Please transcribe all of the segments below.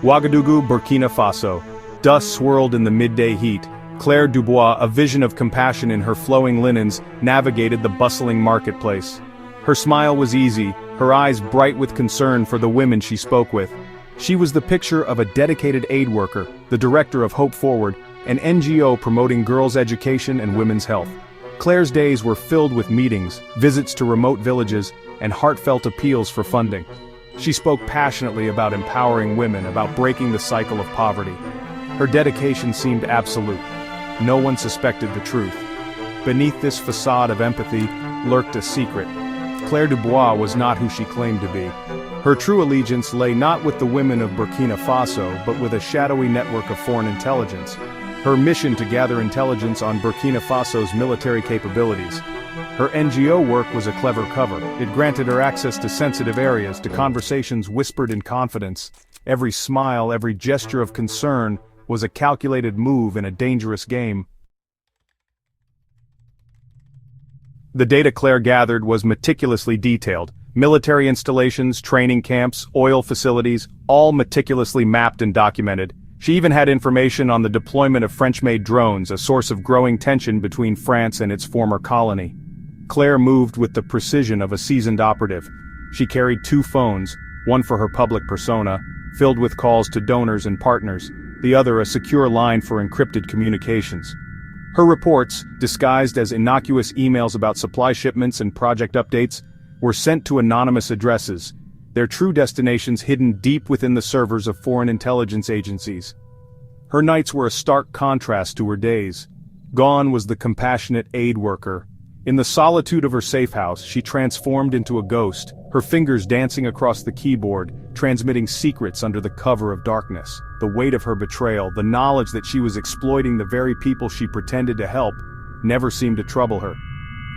Ouagadougou, Burkina Faso. Dust swirled in the midday heat. Claire Dubois, a vision of compassion in her flowing linens, navigated the bustling marketplace. Her smile was easy, her eyes bright with concern for the women she spoke with. She was the picture of a dedicated aid worker, the director of Hope Forward, an NGO promoting girls' education and women's health. Claire's days were filled with meetings, visits to remote villages, and heartfelt appeals for funding. She spoke passionately about empowering women, about breaking the cycle of poverty. Her dedication seemed absolute. No one suspected the truth. Beneath this facade of empathy lurked a secret. Claire Dubois was not who she claimed to be. Her true allegiance lay not with the women of Burkina Faso, but with a shadowy network of foreign intelligence. Her mission to gather intelligence on Burkina Faso's military capabilities. Her NGO work was a clever cover. It granted her access to sensitive areas, to conversations whispered in confidence. Every smile, every gesture of concern was a calculated move in a dangerous game. The data Claire gathered was meticulously detailed. Military installations, training camps, oil facilities, all meticulously mapped and documented. She even had information on the deployment of French-made drones, a source of growing tension between France and its former colony. Claire moved with the precision of a seasoned operative. She carried 2 phones, one for her public persona, filled with calls to donors and partners, the other a secure line for encrypted communications. Her reports, disguised as innocuous emails about supply shipments and project updates, were sent to anonymous addresses, their true destinations hidden deep within the servers of foreign intelligence agencies. Her nights were a stark contrast to her days. Gone was the compassionate aid worker. In the solitude of her safe house, she transformed into a ghost, her fingers dancing across the keyboard, transmitting secrets under the cover of darkness. The weight of her betrayal, the knowledge that she was exploiting the very people she pretended to help, never seemed to trouble her.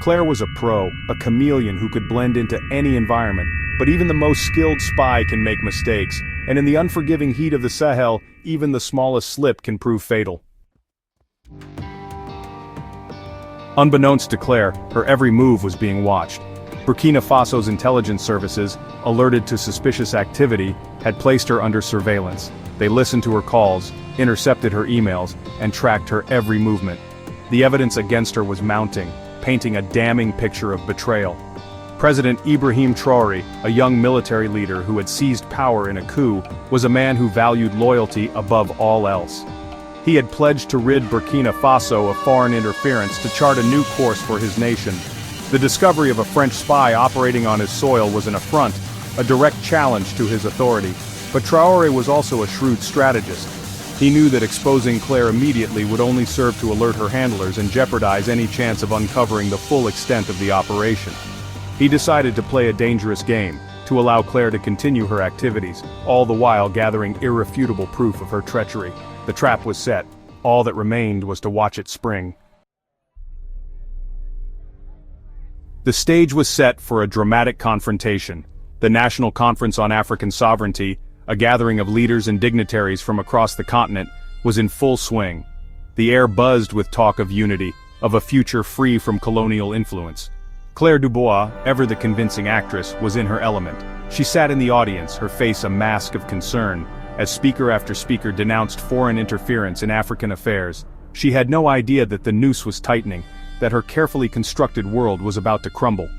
Claire was a pro, a chameleon who could blend into any environment, but even the most skilled spy can make mistakes, and in the unforgiving heat of the Sahel, even the smallest slip can prove fatal. Unbeknownst to Claire, her every move was being watched. Burkina Faso's intelligence services, alerted to suspicious activity, had placed her under surveillance. They listened to her calls, intercepted her emails, and tracked her every movement. The evidence against her was mounting, painting a damning picture of betrayal. President Ibrahim Traoré, a young military leader who had seized power in a coup, was a man who valued loyalty above all else. He had pledged to rid Burkina Faso of foreign interference to chart a new course for his nation. The discovery of a French spy operating on his soil was an affront, a direct challenge to his authority. But Traoré was also a shrewd strategist. He knew that exposing Claire immediately would only serve to alert her handlers and jeopardize any chance of uncovering the full extent of the operation. He decided to play a dangerous game, to allow Claire to continue her activities, all the while gathering irrefutable proof of her treachery. The trap was set. All that remained was to watch it spring. The stage was set for a dramatic confrontation. The National Conference on African Sovereignty, a gathering of leaders and dignitaries from across the continent, was in full swing. The air buzzed with talk of unity, of a future free from colonial influence. Claire Dubois, ever the convincing actress, was in her element. She sat in the audience, her face a mask of concern, as speaker after speaker denounced foreign interference in African affairs. She had no idea that the noose was tightening, that her carefully constructed world was about to crumble.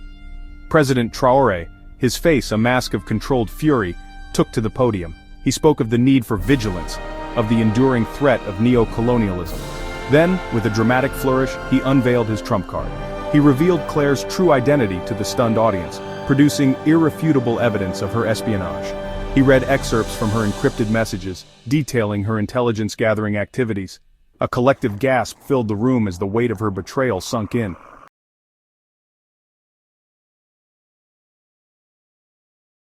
President Traoré, his face a mask of controlled fury, took to the podium. He spoke of the need for vigilance, of the enduring threat of neo-colonialism. Then, with a dramatic flourish, he unveiled his trump card. He revealed Claire's true identity to the stunned audience, producing irrefutable evidence of her espionage. He read excerpts from her encrypted messages, detailing her intelligence-gathering activities. A collective gasp filled the room as the weight of her betrayal sunk in.